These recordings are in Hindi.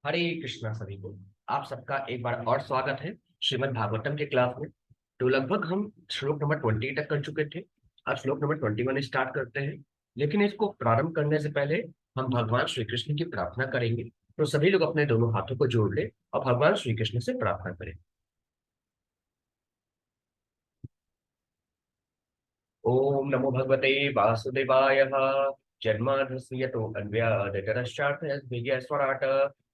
हरे कृष्णा सभी को। आप सबका एक बार और स्वागत है श्रीमद् भागवतम के क्लास में। तो लगभग हम श्लोक नंबर 20 तक कर चुके थे। अब श्लोक नंबर 21 स्टार्ट करते हैं। लेकिन इसको प्रारंभ करने से पहले हम भगवान श्री कृष्ण की प्रार्थना करेंगे। तो सभी लोग अपने दोनों हाथों को जोड़ ले और भगवान श्री कृष्ण से प्रार्थना करें। ओम नमो भगवते वासुदेवाय। जन्माद्यस्य यतो अन्वयादितरश्चार्थयज्ञस्वराट्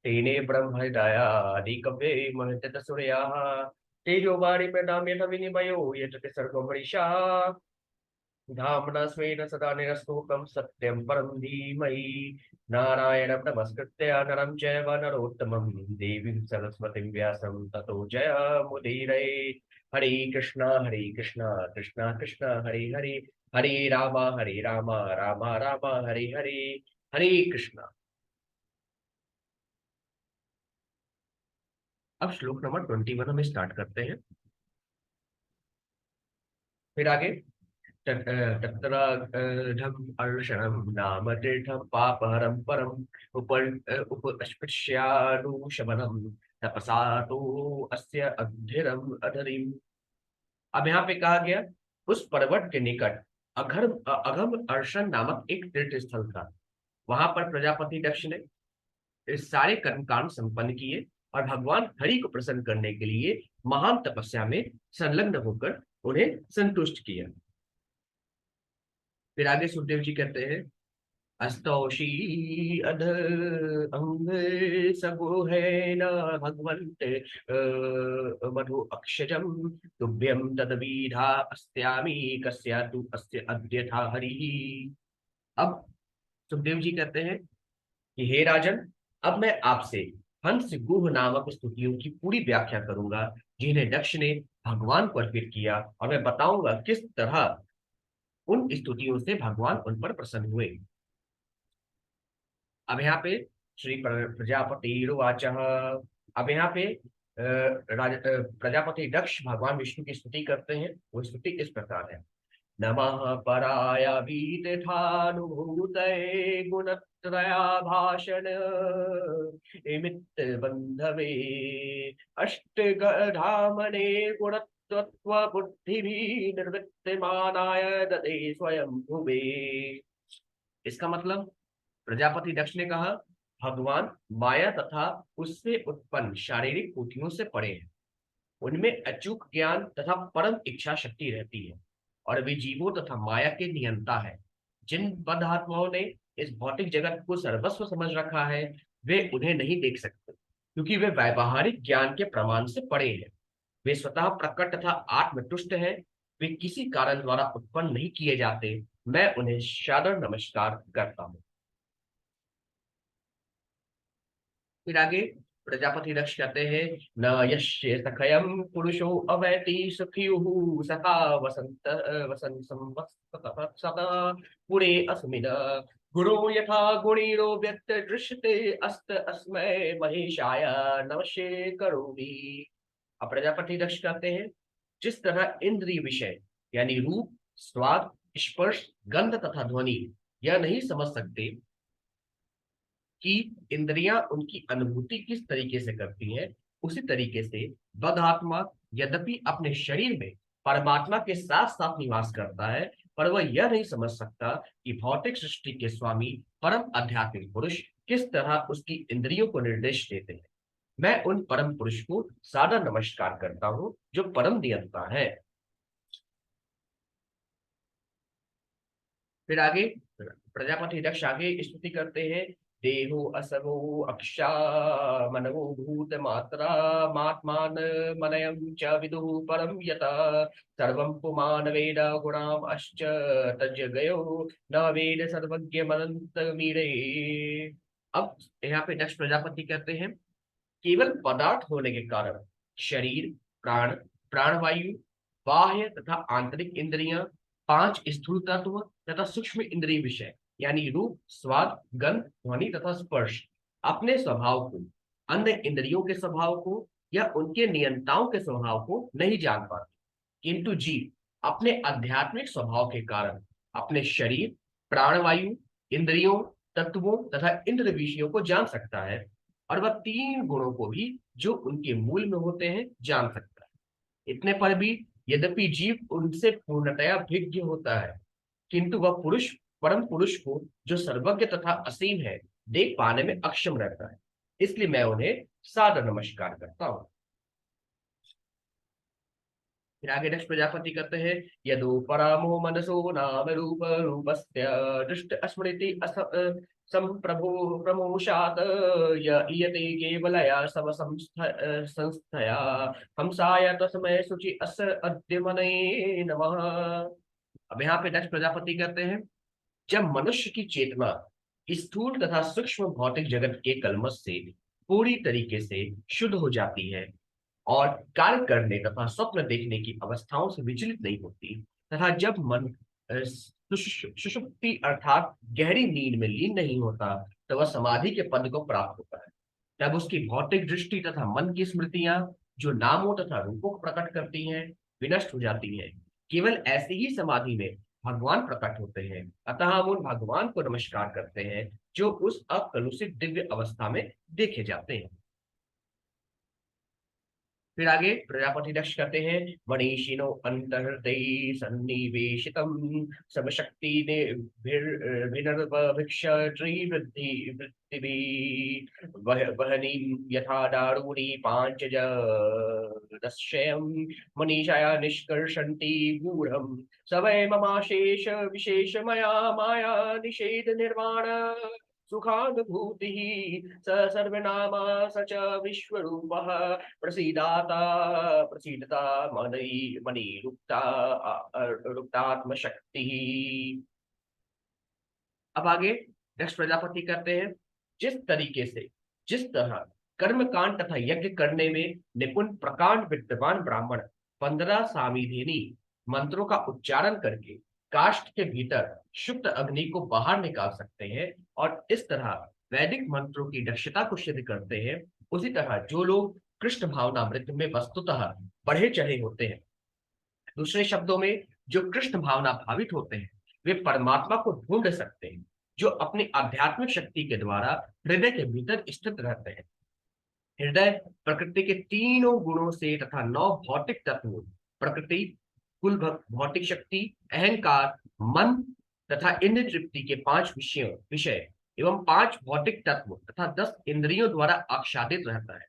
तेने ब्रह्महृदयादिकव्ये महत्यतसुरयाः तेजोवाणी प्रदाम यथ विनिमयो यजति सर्गो हरिषः धाम्ना स्वेन सदा निरस्तोकं सत्यं परं धीमहि नारायणं नमस्कृत्य नरं चैव नरोत्तमं देवीं सरस्वतीं व्यासं ततो जयमुदीरये। हरे कृष्णा कृष्णा कृष्णा हरे हरे, हरे राम राम राम हरे हरे। हरे कृष्णा। अब श्लोक नंबर 21 हम स्टार्ट करते हैं। फिर आगे तत्राढम् अर्षणं नाम तीर्थं पापहरं परम् उपस्पृश्यानुशमनं तपसा तो अस्य अधीरम अधरीम। अब यहाँ पे कहा गया उस पर्वत के निकट अघम अर्शन नामक एक तीर्थ स्थल था। वहां पर प्रजापति दक्ष ने इस सारे कर्मकांड संपन्न किए और भगवान हरि को प्रसन्न करने के लिए महान तपस्या में संलग्न होकर उन्हें संतुष्ट किया। फिर आगे सुखदेव जी कहते हैं अस्तौषी अध अंग सगो है न भगवंत मधु अक्षजम तुभ्यम तदवीधा अस्त्यामि कस्या तु अस्य अद्य था हरि। अब सुखदेव जी कहते हैं कि हे राजन, अब मैं आपसे हंस गुह नामक स्तुतियों की पूरी व्याख्या करूंगा जिन्हें दक्ष ने भगवान को अर्पित किया, और मैं बताऊंगा किस तरह उन स्तुतियों से भगवान उन पर प्रसन्न हुए। अब यहाँ पे प्रजापति रुवाच। अब यहाँ पे प्रजापति दक्ष भगवान विष्णु की स्तुति करते हैं। वो स्तुति इस प्रकार है। नमः पराय वीतथानुभूतये गुणत्रया भाषण इमित्त बंधवे अष्टधामने गुणतत्व बुद्धिभिः निर्वृत्तिमानाय ददे स्वयं भुवे। इसका मतलब प्रजापति दक्ष ने कहा भगवान माया तथा उससे उत्पन्न शारीरिक कोटियों से परे हैं। उनमें अचूक ज्ञान तथा परम इच्छा शक्ति रहती है और वे जीवों तथा माया के नियंता है। जिन बद्धात्माओं ने इस भौतिक जगत को सर्वस्व समझ रखा है वे उन्हें नहीं देख सकते, क्योंकि वे व्यावहारिक ज्ञान के प्रमाण से परे हैं। वे स्वतः प्रकट तथा आत्मतुष्ट हैं। वे किसी कारण द्वारा उत्पन्न नहीं किए जाते। मैं उन्हें सादर नमस्कार करता हूँ। फिर आगे प्रजापति दक्ष कहते हैं न यश्य सखयम पुरुषो अवैति सुखियुः सखा वसंत वसंत संवत्सरतः सदा पुरे अस्मिन् गुणो यथा गुणीरो व्यक्त दृश्यते अस्त अस्मै महेशाय नमस्ये करोमि। अब प्रजापति दक्ष कहते हैं जिस तरह इंद्रिय विषय यानी रूप, स्वाद, स्पर्श, गंध तथा ध्वनि यह नहीं समझ सकते कि इंद्रियां उनकी अनुभूति किस तरीके से करती हैं, उसी तरीके से बद्धात्मा यद्यपि अपने शरीर में परमात्मा के साथ साथ निवास करता है, पर वह यह नहीं समझ सकता कि भौतिक सृष्टि के स्वामी परम आध्यात्मिक पुरुष किस तरह उसकी इंद्रियों को निर्देश देते हैं। मैं उन परम पुरुष को सादर नमस्कार करता हूँ जो परम नियंता है। फिर आगे प्रजापति दक्ष आगे स्तुति करते हैं देहो असगो अक्षा मनवो भूत मात्रा मात्मान मनयं च विदुः परम यता सर्वं पुमान वेद गुणाम अश्च तज्जगयो न वेद सर्वज्ञ मनंत मीरे। अब यहाँ पे दक्ष प्रजापति कहते हैं केवल पदार्थ होने के कारण शरीर, प्राण, प्राणवायु, बाह्य तथा आंतरिक इंद्रियां, पांच स्थूल तत्व तथा सूक्ष्म इंद्रिय विषय यानी रूप, स्वाद, गंध, ध्वनि तथा स्पर्श अपने स्वभाव को, अन्य इंद्रियों के स्वभाव को या उनके नियंताओं के स्वभाव को नहीं जान पाते, किंतु जीव अपने आध्यात्मिक स्वभाव के कारण अपने शरीर, प्राणवायु, इंद्रियों, तत्वों तथा इंद्र विषयों को जान सकता है। और वह तीन गुणों को भी जो उनके मूल में होते हैं जान सकता है। इतने पर भी यद्यपि जीव उनसे पूर्णतया भिन्न होता है, किंतु वह पुरुष परम पुरुष को जो सर्वज्ञ तथा असीम है देख पाने में अक्षम रहता है। इसलिए मैं उन्हें सादर नमस्कार करता हूँ। फिर आगे दक्ष प्रजापति कहते हैं, यदो परामो मनसो नाम रूप रूपस्य दृष्ट स्मृति संप्रभो प्रमोषात य ईयते केवलया सव संस्थया हमसाय तस्मै शुचि अस अद्य मने नमः। अब यहाँ पे दक्ष प्रजापति कहते हैं, जब मनुष्य की चेतना स्थूल तथा सूक्ष्म भौतिक जगत के कलमश से पूरी तरीके से शुद्ध हो जाती है और कार्य करने तथा स्वप्न देखने की अवस्थाओं से विचलित नहीं होती, तथा जब मन सुषुप्ति अर्थात गहरी नींद में लीन नहीं होता, तो वह समाधि के पद को प्राप्त होता है। तब उसकी भौतिक दृष्टि तथा मन की स्मृतियां जो नामों तथा रूपों को प्रकट करती हैं विनष्ट हो जाती हैं। केवल ऐसी ही समाधि में भगवान प्रकट होते हैं। अतः हम उन भगवान को नमस्कार करते हैं जो उस अकलुषित दिव्य अवस्था में देखे जाते हैं। फिर आगे प्रजापति दक्ष कहते हैं, मनीषिनो अंतर्हृदय सन्निवेशितम सब शक्ति ने भिनर्भिक्ष वृद्धि वृत्तिभी वहनी यथा दारूणी पांचज दस्यम मनीषाया निष्कर्षन्ति गूढ़म सवै ममाशेष विशेष मया माया निषेध निर्वाण सुखानुभूति स सर्वनामा स च विश्वरूपः प्रसीदाता प्रसीदता मनी मणि रुक्ता रुक्तात्म शक्ति। अब आगे दक्ष प्रजापति कहते हैं, जिस तरह कर्म कांड तथा यज्ञ करने में निपुण प्रकांड विद्वान ब्राह्मण 15 सामीधिनी मंत्रों का उच्चारण करके काष्ठ के भीतर शुक्त अग्नि को बाहर निकाल सकते हैं और इस तरह वैदिक मंत्रों की दक्षता को सिद्ध करते हैं, उसी तरह जो लोग कृष्ण भावनामृत में वस्तुतः बढ़े चढ़े होते हैं, दूसरे शब्दों में जो कृष्ण भावना भावित होते हैं, वे परमात्मा को ढूंढ सकते हैं जो अपनी आध्यात्मिक शक्ति के द्वारा हृदय के भीतर स्थित रहते हैं। हृदय प्रकृति के तीनों गुणों से तथा 9 भौतिक तत्वों प्रकृति, कुल भौतिक शक्ति, अहंकार, मन तथा इंद्र तृप्ति के 5 विषय एवं 5 भौतिक तत्व तथा 10 इंद्रियों द्वारा आच्छादित रहता है।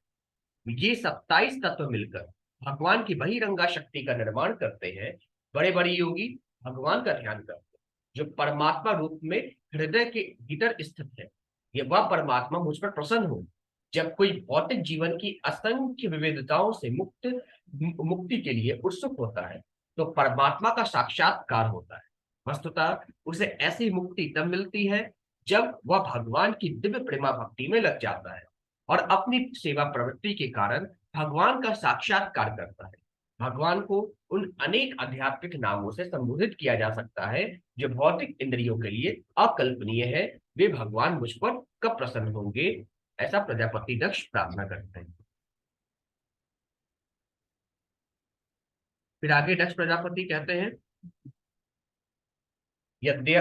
ये 27 तत्व मिलकर भगवान की बहिरंगा शक्ति का निर्माण करते हैं। बड़े बड़े योगी भगवान का ध्यान करते हैं जो परमात्मा रूप में हृदय के भीतर स्थित है। ये वह परमात्मा मुझ पर प्रसन्न हो। जब कोई भौतिक जीवन की असंख्य विविधताओं से मुक्ति के लिए उत्सुक होता है, तो परमात्मा का साक्षात्कार होता है। वस्तुतः उसे ऐसी मुक्ति तब मिलती है जब वह भगवान की दिव्य प्रेमा भक्ति में लग जाता है और अपनी सेवा प्रवृत्ति के कारण भगवान का साक्षात्कार करता है। भगवान को उन अनेक आध्यात्मिक नामों से संबोधित किया जा सकता है जो भौतिक इंद्रियों के लिए अकल्पनीय है। वे भगवान मुझ पर कब प्रसन्न होंगे, ऐसा प्रजापति दक्ष प्रार्थना करते हैं। फिर आगे दक्ष प्रजापति कहते हैं, यद्य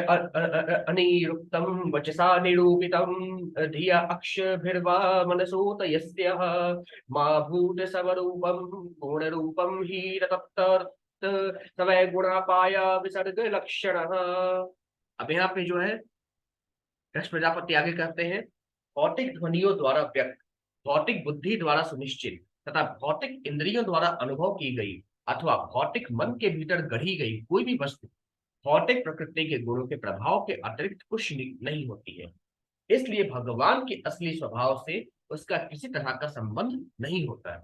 अनिरुक्तं वचसा निरूपितं धिया अक्षभिर्वा मनसोत यस्य मा भूत स्वरूपं गुणरूपं हि तत्तत् सवै गुणापाय विसर्ग लक्षणः। अब यहाँ पे जो है दक्ष प्रजापति आगे कहते हैं, भौतिक ध्वनियों द्वारा व्यक्त, भौतिक बुद्धि द्वारा सुनिश्चित तथा भौतिक इंद्रियों द्वारा अनुभव की गई अथवा भौतिक मन के भीतर गढ़ी गई कोई भी वस्तु भौतिक प्रकृति के गुणों के प्रभाव के अतिरिक्त कुछ नहीं होती है। इसलिए भगवान के असली स्वभाव से उसका किसी तरह का संबंध नहीं होता है।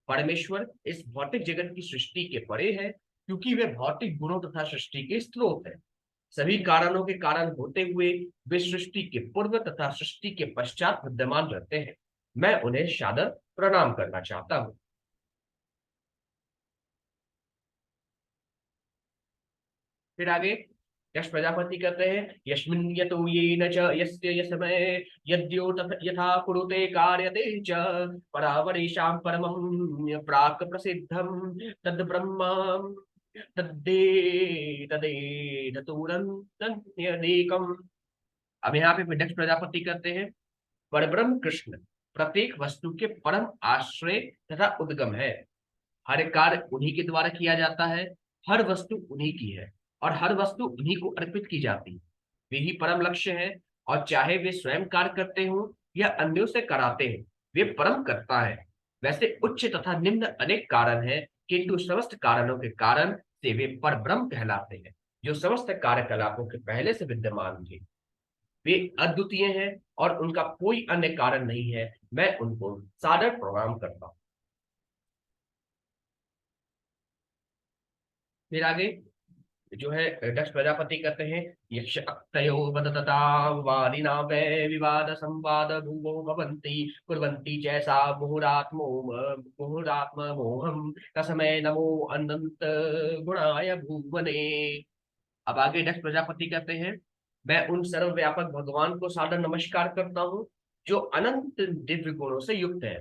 परमेश्वर इस भौतिक जगत की सृष्टि के परे है, क्योंकि वे भौतिक गुणों तथा सृष्टि के स्रोत है। सभी कारणों के कारण होते हुए वे सृष्टि के पूर्व तथा सृष्टि के पश्चात विद्यमान रहते हैं। मैं उन्हें सादर प्रणाम करना चाहता हूँ। फिर आगे यश प्रजापति कहते हैं, यस्मिन् यतो येन च यस्य यस्मै यद्यो यथा कुरुते कार्यते च परावरेषां परमं प्राक् प्रसिद्धं तद् ब्रह्म तदेकम्। अब यहाँ पे दक्ष प्रजापति कहते हैं, परब्रह्म कृष्ण प्रत्येक वस्तु के परम आश्रय तथा उद्गम है। हर कार्य उन्हीं के द्वारा किया जाता है। हर वस्तु उन्हीं की है और हर वस्तु उन्हीं को अर्पित की जाती है। वे ही परम लक्ष्य है, और चाहे वे स्वयं कार्य करते हो या अन्यों से कराते हैं, वे परम करता है। वैसे उच्च तथा निम्न अनेक कारण हैं, किंतु समस्त कारणों के कारण से वे पर ब्रह्म कहलाते हैं, जो समस्त कार्यकलापों के पहले से विद्यमान थे। वे अद्वितीय हैं और उनका कोई अन्य कारण नहीं है। मैं उनको सादर प्रणाम करता हूँ। फिर आगे जो है दक्ष प्रजापति कहते हैं, यक्ष अक्तयो वदतता वादिना वै विवाद संवाद भूवो भवन्ति कुर्वन्ति जैसा मुहुरात्म मोहम तस्मै नमो अनंत गुणाय भुवने। अब आगे दक्ष प्रजापति कहते हैं, मैं उन सर्वव्यापक भगवान को सादर नमस्कार करता हूँ, जो अनंत दिव्य गुणों से युक्त है।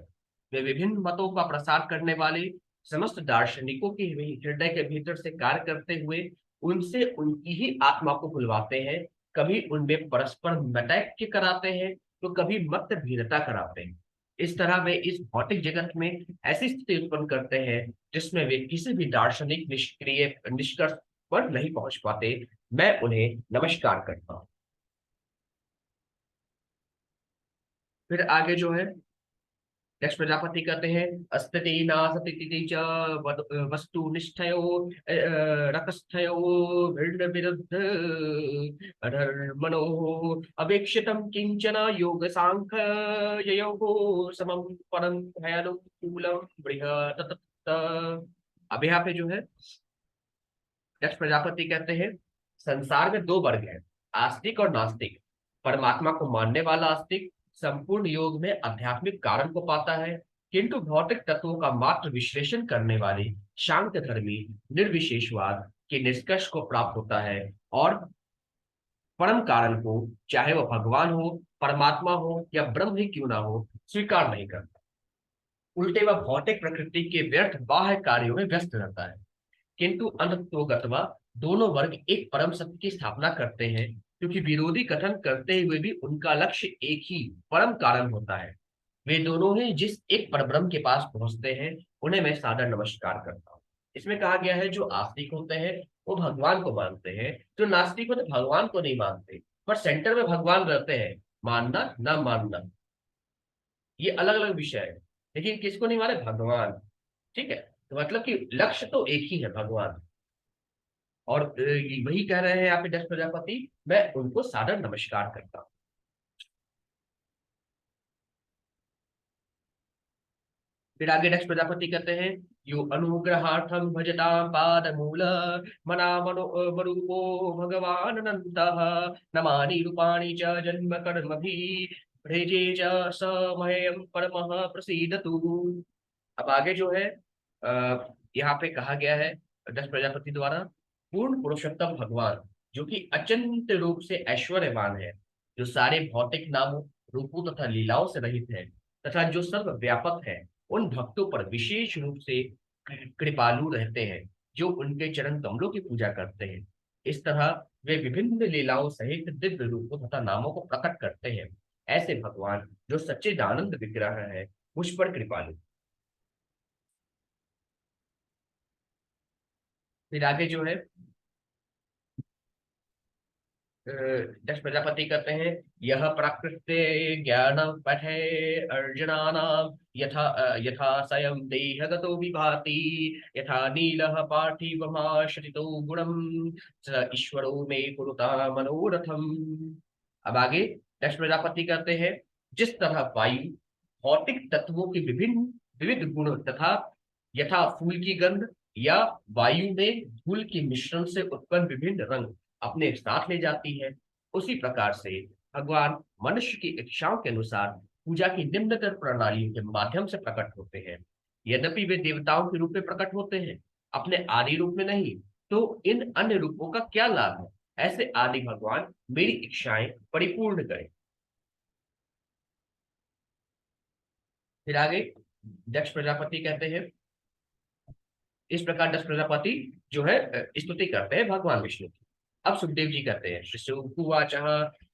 वे विभिन्न मतों का प्रसार करने वाले, समस्त दार्शनिकों के हृदय के भीतर से कार्य करते हुए उनसे उनकी ही आत्मा को बुलवाते हैं। कभी उनमें परस्पर मतैक्य कराते हैं, तो कभी मतभेदता कराते हैं। इस तरह वे इस भौतिक जगत में ऐसी स्थिति उत्पन्न करते हैं जिसमें वे किसी भी दार्शनिक निष्क्रिय निष्कर्ष पर नहीं पहुंच पाते। मैं उन्हें नमस्कार करता हूँ। फिर आगे जो है यक्ष प्रजापति कहते हैं, अस्तिति नासतिति च वस्तु निष्ठयो रतस्थयो भिन्न विरुद्ध अधर्मणो अवेक्षितम किंचन योग सांख्य योगो समम परम भयानुकूलम बृहत। अब यहाँ पे जो है यक्ष प्रजापति कहते हैं, संसार में दो वर्ग हैं, आस्तिक और नास्तिक। परमात्मा को मानने वाला आस्तिक संपूर्ण योग में आध्यात्मिक कारण को पाता है, किंतु भौतिक तत्वों का मात्र विश्लेषण करने वाले शांत धर्मी निर्विशेषवाद के निष्कर्ष को प्राप्त होता है, और परम कारण को, चाहे वह भगवान हो, परमात्मा हो या ब्रह्म ही क्यों ना हो, स्वीकार नहीं करता। उल्टे वह भौतिक प्रकृति के व्यर्थ बाह्य कार्यों में व्यस्त रहता है। किंतु अंततोगत्वा दोनों वर्ग एक परम सत्य की स्थापना करते हैं, क्योंकि विरोधी कथन करते हुए भी उनका लक्ष्य एक ही परम कारण होता है। वे दोनों ही जिस एक परब्रह्म के पास पहुंचते हैं, उन्हें मैं सादर नमस्कार करता हूँ। इसमें कहा गया है, जो आस्तिक होते हैं वो भगवान को मानते हैं, जो नास्तिक होते भगवान को नहीं मानते, पर सेंटर में भगवान रहते हैं। मानना ना मानना ये अलग अलग विषय है, लेकिन किसको नहीं माने, भगवान। ठीक है, तो मतलब कि लक्ष्य तो एक ही है, भगवान। और वही कह रहे हैं यहाँ पे दक्ष प्रजापति, मैं उनको सादर नमस्कार करता हूँ। फिर आगे दक्ष प्रजापति कहते हैं, यो अनुग्रहार्थम भजता पाद मूल मना मरूपो भगवान अनंत नमानि रूपाणि च जन्म कर्म भी भ्रेजे च समयम परमः प्रसीदतु। अब आगे जो है यहाँ पे कहा गया है दक्ष प्रजापति द्वारा, पूर्ण पुरुषोत्तम भगवान जो कि अचिंत रूप से ऐश्वर्यवान है, जो सारे भौतिक नामों, रूपों तथा लीलाओं से रहित है, तथा जो सर्व व्यापक है, उन भक्तों पर विशेष रूप से कृपालु रहते हैं, जो उनके चरण कमलों की पूजा करते हैं। इस तरह वे विभिन्न लीलाओं सहित दिव्य रूपों तथा नामों को प्रकट करते हैं। ऐसे भगवान जो सच्चिदानंद विग्रह है, मुझ पर कृपालु। फिर आगे जो है दक्ष प्रजापति कहते हैं, यह प्रकृते ज्ञान पठे अर्जुनानाम यथा यथा स्वयं देहगतो विभाति यथा नीलः पार्थिवमाश्रितो गुणम स ईश्वरो मे कुरुता मनोरथम। अब आगे दक्ष प्रजापति कहते हैं, जिस तरह वायु भौतिक तत्वों के विभिन्न विविध गुण तथा यथा फूल की गंध या वायु में धूल के मिश्रण से उत्पन्न विभिन्न रंग अपने साथ ले जाती है, उसी प्रकार से भगवान मनुष्य की इच्छाओं के अनुसार पूजा की निम्नतर प्रणालियों के माध्यम से प्रकट होते हैं। यद्यपि वे देवताओं के रूप में प्रकट होते हैं, अपने आदि रूप में नहीं, तो इन अन्य रूपों का क्या लाभ है। ऐसे आदि भगवान मेरी इच्छाएं परिपूर्ण करें। फिर आगे दक्ष प्रजापति कहते हैं, इस प्रकार दस प्रजापति जो है स्तुति करते हैं भगवान विष्णु की। अब सुखदेव जी कहते हैं, श्री सुकुवाच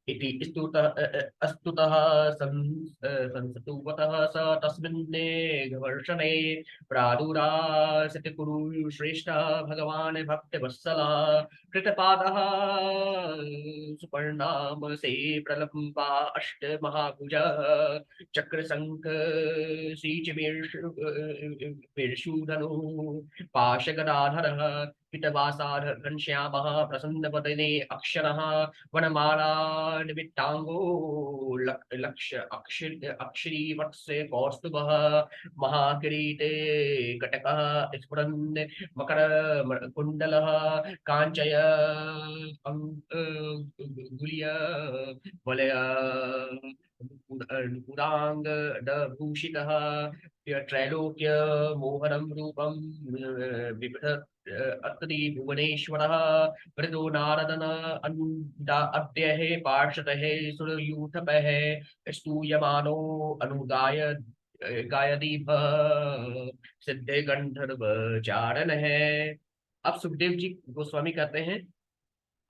इति स्तुतः अस्तुतः संस्तुवतः स तस्मिन्नेघवर्षणे प्रादुरासित कुरु श्रेष्ठ भगवान् भक्तवत्सलः कृतपादः सुपर्णामसे प्रलम्बा अष्ट महाभुजः चक्रशंख शीर्षधनु पाशगदाधरः पितवासाधर घनश्यामः प्रसन्नवदने अक्षरः वनमाला निमित्तांगो लक्ष अक्षरी वत्स्य कौस्तुभः महाकिरीटे कटकः स्फुरन् मकर कुंडलः कांचय गुलिय वलय पुरांगदभूषितः त्रैलोक्य मोहनं रूपं विविध अत्रि भुवनेश्वरः मृदो नारदन अद्यः पार्षदः सुरयूथपः स्तूयमानो अनुगाय गायदीप सिद्धे गंधर्व चारण है। अब सुखदेव जी गोस्वामी कहते हैं,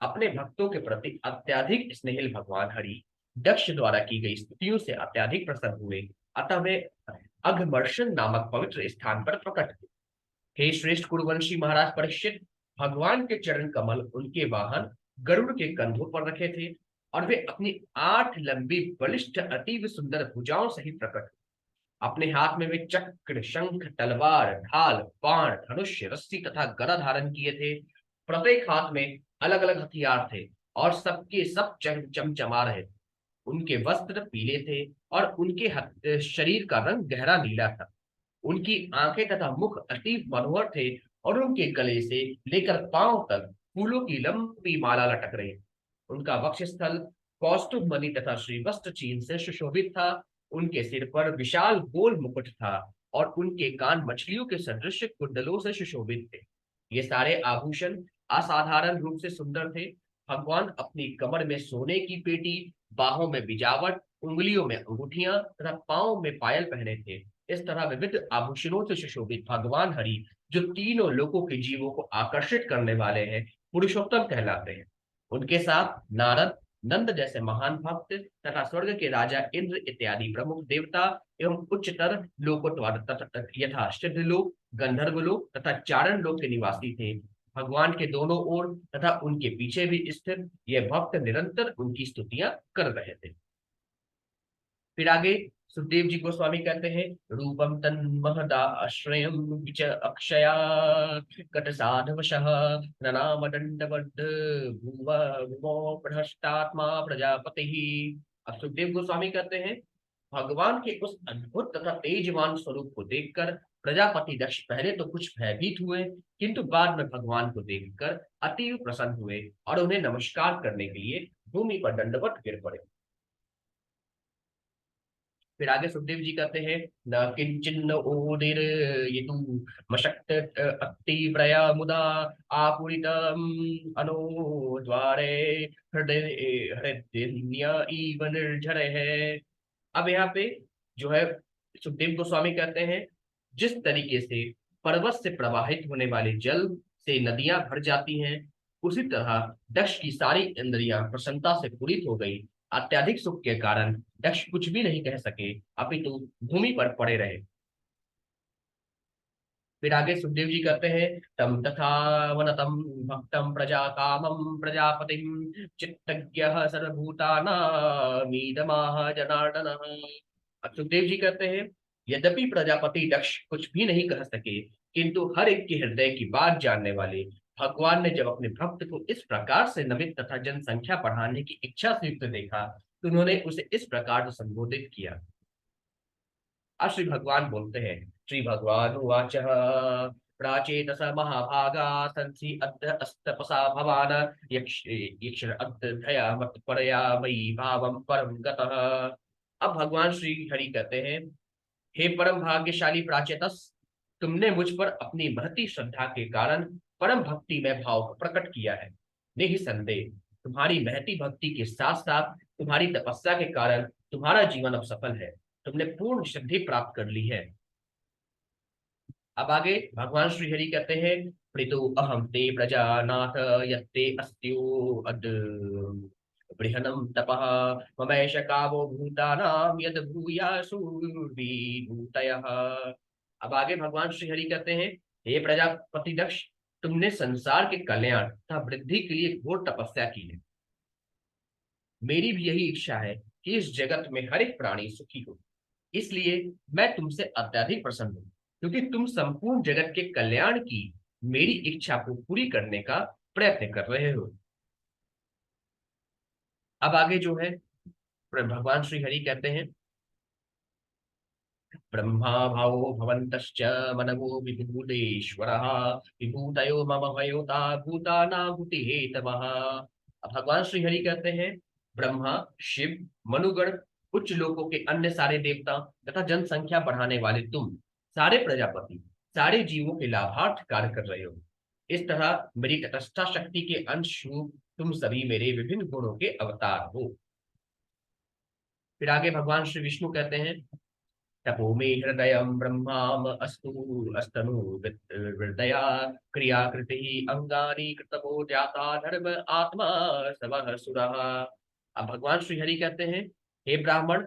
अपने भक्तों के प्रति अत्यधिक स्नेहिल भगवान हरि दक्ष द्वारा की गई स्तुतियों से अत्यधिक प्रसन्न हुए, अतः वे अघमर्षण नामक पवित्र स्थान पर प्रकट हुए। हे श्रेष्ठ कुरुवंशी महाराज परीक्षित, भगवान के चरण कमल उनके वाहन गरुड़ के कंधों पर रखे थे और वे अपनी 8 लंबी बलिष्ठ अतीव सुंदर भुजाओं सहित प्रकट हुए। अपने हाथ में वे चक्र शंख तलवार ढाल बाण धनुष रस्सी तथा गदा धारण किए थे। प्रत्येक हाथ में अलग अलग हथियार थे और सबके सब चमचमा रहे। उनके वस्त्र पीले थे और उनके शरीर का रंग गहरा नीला था। उनकी आंखें तथा मुख अति मनोहर थे और उनके गले से लेकर पांव तक फूलों की लंबी माला लटक रही। उनका वक्षस्थल कौस्तुभ मणि तथा श्रीवस्त्र चीन से सुशोभित था। उनके सिर पर विशाल गोल मुकुट था और उनके कान मछलियों के सदृश कुंडलों से सुशोभित थे। ये सारे आभूषण असाधारण रूप से सुंदर थे। भगवान अपनी कमर में सोने की पेटी, बाहों में बिजावट, उंगलियों में अंगूठियां तथा पांव में पायल पहने थे। इस तरह विविध आभूषणों से सुशोभित भगवान हरि, जो तीनों लोकों के जीवों को आकर्षित करने वाले हैं, पुरुषोत्तम कहलाते हैं। उनके साथ नारद, नंद जैसे महान भक्त तथा स्वर्ग के राजा इंद्र इत्यादि प्रमुख देवता एवं उच्चतर लोकोत्तर यथा सिद्धलोक, गंधर्वलोक तथा चारण लोक के निवासी थे। भगवान के दोनों ओर तथा उनके पीछे भी स्थित ये भक्त निरंतर उनकी स्तुतियां कर रहे थे। फिर आगे सुखदेव जी गोस्वामी कहते हैं, रूपम तन्महदाश्रयं विच अक्षया कट साधवशः ननाम दंडवद् भुव भुवो भ्रष्टात्मा प्रजापति। अब सुखदेव गोस्वामी कहते हैं, भगवान के उस अद्भुत तथा तेजवान स्वरूप को देखकर प्रजापति दक्ष पहले तो कुछ भयभीत हुए, किंतु बाद में भगवान को देखकर अति प्रसन्न हुए और उन्हें नमस्कार करने के लिए भूमि पर दंडवत गिर पड़े। फिर आगे सुखदेव जी कहते हैं, न किंचिन्न ओदिर यदु मशक्त अत्ति प्रया मुदा आपुरितम अनो द्वारे हृदय हृदय इव निर्झर है। अब यहाँ पे जो है सुखदेव गोस्वामी कहते हैं, जिस तरीके से पर्वत से प्रवाहित होने वाले जल से नदियां भर जाती हैं, उसी तरह दक्ष की सारी इंद्रियां प्रसन्नता से पूरित हो गई। अत्यधिक सुख के कारण दक्ष कुछ भी नहीं कह सके, अपितु भूमि पर पड़े रहे। फिर आगे सुखदेव जी कहते हैं, तम तथा वनतम भक्तम प्रजा कामम प्रजापतिम चित्तज्ञः सर्वभूतानामीदमाह जनार्दन। अब सुखदेव जी कहते हैं, यद्यपि प्रजापति दक्ष कुछ भी नहीं कह सके, किंतु हर एक के हृदय की बात जानने वाले भगवान ने जब अपने भक्त को इस प्रकार से नमित तथा जनसंख्या बढ़ाने की इच्छा से युक्त देखा, तो उन्होंने उसे इस प्रकार से संबोधित किया। अब श्री भगवान बोलते हैं, श्री भगवान उवाच प्राचेतस महाभागा संसि अद्य अस्तपसा भवान यक्ष यक्ष अद्यया मत परया मयि भावम परम गतः। अब भगवान श्री हरि कहते हैं, हे परम भाग्यशाली प्राचेतस, तुमने मुझ पर अपनी महती श्रद्धा के कारण परम भक्ति में भाव को प्रकट किया है। निसंदेह तुम्हारी महती भक्ति के साथ साथ तुम्हारी तपस्या के कारण तुम्हारा जीवन अब सफल है। तुमने पूर्ण सिद्धि प्राप्त कर ली है। अब आगे भगवान श्री हरि कहते हैं, प्रीतो अहम ते प्रजानाथ यत्ते अस्त्यो अद बृहणं तपः ममैष कामो भूतानां यद भूयासुर्विभूतयः। अब आगे भगवान श्री हरि कहते हैं, हे प्रजापति दक्ष, तुमने संसार के कल्याण तथा वृद्धि के लिए घोर तपस्या की है। मेरी भी यही इच्छा है कि इस जगत में हर एक प्राणी सुखी हो। इसलिए मैं तुमसे अत्यधिक प्रसन्न हूं, क्योंकि तुम संपूर्ण जगत के कल्याण की मेरी इच्छा को पूरी करने का प्रयत्न कर रहे हो। अब आगे जो है भगवान श्री हरि कहते हैं, ब्रह्मा भावो भवन्तश्च मनवो विभूतेश्वरः विभूतयो मम भयोता भूतानाहुति हेतवः। अब भगवान श्री हरि कहते हैं, ब्रह्मा, शिव, मनुगण, उच्च लोकों के अन्य सारे देवता तथा जनसंख्या बढ़ाने वाले तुम सारे प्रजापति सारे जीवों के लाभार्थ कार्य कर रहे हो। इस तरह मेरी तटस्था शक्ति के अंश रूप तुम सभी मेरे विभिन्न गुणों के अवतार हो। फिर आगे भगवान श्री विष्णु कहते हैं, तपो मे हृदय ब्रह्माम अस्तु अस्तनु हृदया क्रियाकृति अंगानि कृतवो जाता धर्म आत्मा सवः सुरः। अब भगवान श्री हरि कहते हैं, हे ब्राह्मण,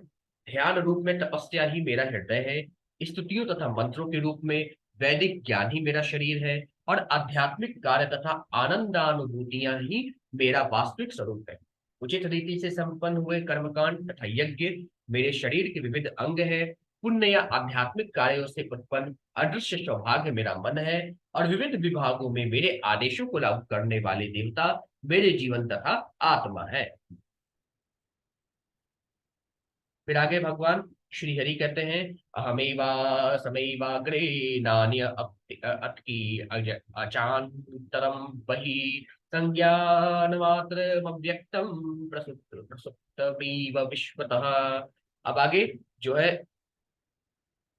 ध्यान रूप में तपस्या ही मेरा हृदय है, स्तुतियों तथा मंत्रों के रूप में वैदिक ज्ञान ही मेरा शरीर है, और आध्यात्मिक कार्य तथा आनंदानुभूतियां ही मेरा वास्तविक स्वरूप है। उचित रीति से संपन्न हुए कर्मकांड तथा यज्ञ मेरे शरीर के विविध अंग है। पुण्य या आध्यात्मिक कार्यों से उत्पन्न अदृश्य सौभाग्य मेरा मन है, और विविध विभागों में मेरे आदेशों को लागू करने वाले देवता मेरे जीवन तथा आत्मा है। फिर आगे भगवान श्री हरि कहते हैं, अहमेवा समैवाग्रे नान्य अतकी अचान्तरम बहि संज्ञान मात्र अव्यक्तम प्रसुप्त प्रसुप्तमीव विश्वतः। अब आगे जो है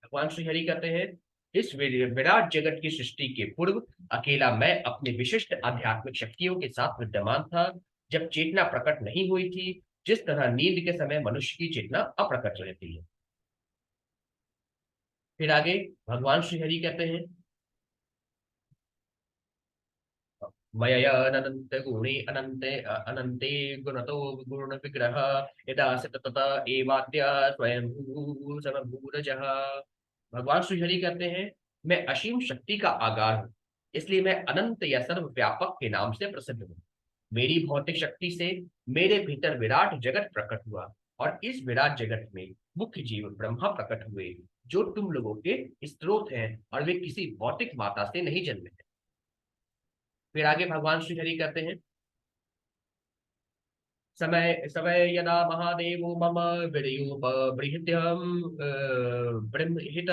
भगवान श्री हरि कहते हैं, इस विराट जगत की सृष्टि के पूर्व अकेला मैं अपने विशिष्ट आध्यात्मिक शक्तियों के साथ विद्यमान था, जब चेतना प्रकट नहीं हुई थी, जिस तरह नींद के समय मनुष्य की चेतना अप्रकट रहती है। फिर आगे भगवान श्री हरि कहते हैं, मयया अनंत गुणे अनंते अनंते गुणतो गुण विग्रह यदा सत तथा एवाद्य स्वयं समभूरजः। भगवान श्री हरि कहते हैं, मैं असीम शक्ति का आगार हूँ, इसलिए मैं अनंत या सर्वव्यापक के नाम से प्रसिद्ध हूँ। मेरी भौतिक शक्ति से मेरे भीतर विराट जगत प्रकट हुआ, और इस विराट जगत में मुख्य जीव ब्रह्मा प्रकट हुए, जो तुम लोगों के स्त्रोत हैं, और वे किसी भौतिक माता से नहीं जन्मे हैं। फिर आगे भगवान श्री हरि कहते हैं, समय समय यदा महादेवो मम विरयोपबृहत्यहं बृंहित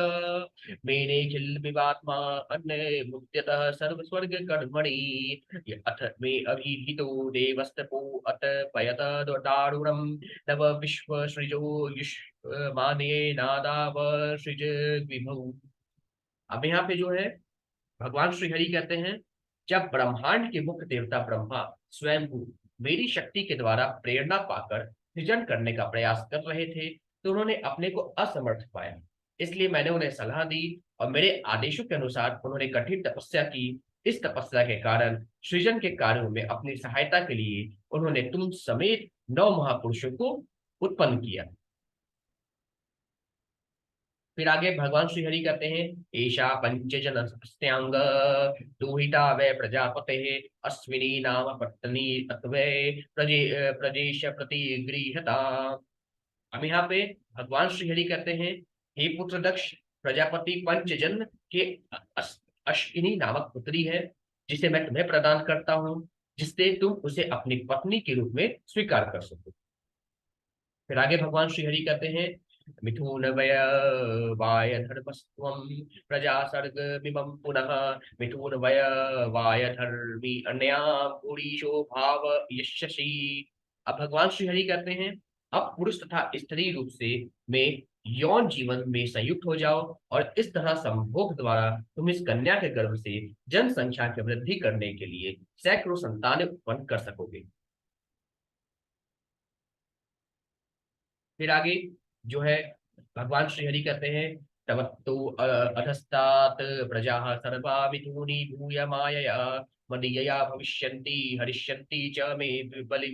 मेने खिल विवात्मा अन्य मुक्त्यतः सर्व स्वर्ग कर्मणि अथ मे अभिहितो देवस्तपो अत पयत दारुणम नव विश्व सृजो युष माने नादाव सृज विभु। अब यहाँ पे जो है भगवान श्री हरि कहते हैं, जब ब्रह्मांड के मुख्य देवता ब्रह्मा स्वयं मेरी शक्ति के द्वारा प्रेरणा पाकर सृजन करने का प्रयास कर रहे थे, तो उन्होंने अपने को असमर्थ पाया। इसलिए मैंने उन्हें सलाह दी, और मेरे आदेशों के अनुसार उन्होंने कठिन तपस्या की। इस तपस्या के कारण सृजन के कार्यों में अपनी सहायता के लिए उन्होंने तुम समेत 9 महापुरुषों को उत्पन्न किया। फिर आगे भगवान श्री हरि कहते हैं, ईशा पंचजन अस्त्यांग दुहिता वै प्रजापते अश्विनी नाम पत्नी तत्वे प्रजेश प्रतिगृहता। हम यहाँ पे भगवान श्री हरि कहते हैं, हे पुत्र दक्ष, प्रजापति पंचजन के अश्विनी नामक पुत्री है, जिसे मैं तुम्हें प्रदान करता हूँ, जिससे तुम उसे अपनी पत्नी के रूप में स्वीकार कर सको। फिर आगे भगवान श्री हरि कहते हैं, मिथुन वय वाय धर्मस्त्वं प्रजा सर्ग मिमं पुनः मिथुन वय वाय धर्मी अन्याम पुरीशो भाव यशसी। अब भगवान श्री हरि कहते हैं, अब पुरुष तथा स्त्री रूप से मैं यौन जीवन में संयुक्त हो जाओ, और इस तरह संभोग द्वारा तुम इस कन्या के गर्भ से जनसंख्या की वृद्धि करने के लिए सैकड़ों संतानें उत्पन्न कर सकोगे। फिर आगे जो है भगवान श्री हरि कहते हैं, तवत्तु अधस्तात् प्रजा सर्वा विधूनि भूय मायया मदीयया भविष्यन्ति हरिष्यन्ति च मे बलि।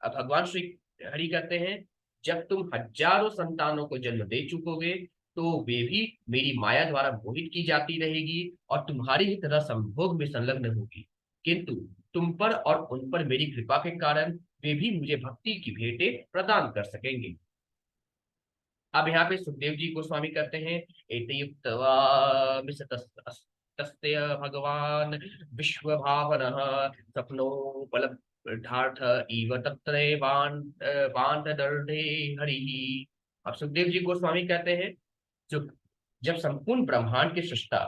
अब भगवान श्री हरि कहते हैं, जब तुम हजारों संतानों को जन्म दे चुकोगे तो वे भी मेरी माया द्वारा मोहित की जाती रहेगी और तुम्हारी ही तरह संभोग में संलग्न होगी, किंतु तुम पर और उन पर मेरी कृपा के कारण वे भी मुझे भक्ति की भेंटें प्रदान कर सकेंगे। अब यहाँ पे सुखदेव जी गोस्वामी कहते हैं, एतयुक्त्वा तस्य भगवान विश्व भावनः स्वप्नोपलब्धार्थ इव तत्रैवान्तर्दे हरिः। अब सुखदेव जी गोस्वामी कहते हैं, जो जब संपूर्ण ब्रह्मांड के सृष्टा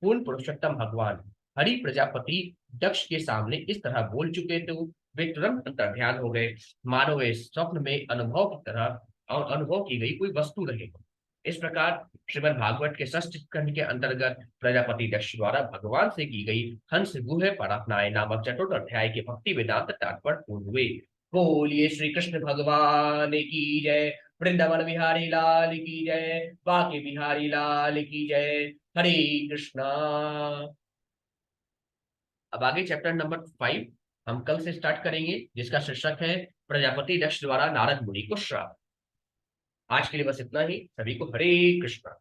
पूर्ण पुरुषोत्तम भगवान हरि प्रजापति दक्ष के सामने इस तरह बोल चुके तो वे तुरंत अंतर्ध्यान हो गए, मानो वे स्वप्न में अनुभव की तरह और अनुभव की गई कोई वस्तु रहे। इस प्रकार श्रीमद् भागवत के षष्ठ स्कंध के अंतर्गत प्रजापति दक्ष द्वारा भगवान से की गई हंस गुहे प्रार्थनाएं नामक चतुर्थ अध्याय के भक्ति वेदांत तात्पर्य पूर्ण हुए। बोलिए श्री कृष्ण भगवान की जय, वृंदावन बिहारी लाल की जय, बाके बिहारी लाल की जय। हरे कृष्णा। अब आगे चैप्टर नंबर 5 हम कल से स्टार्ट करेंगे, जिसका शीर्षक है प्रजापति दक्ष द्वारा नारद मुनि को श्राप। आज के लिए बस इतना ही। सभी को हरे कृष्णा।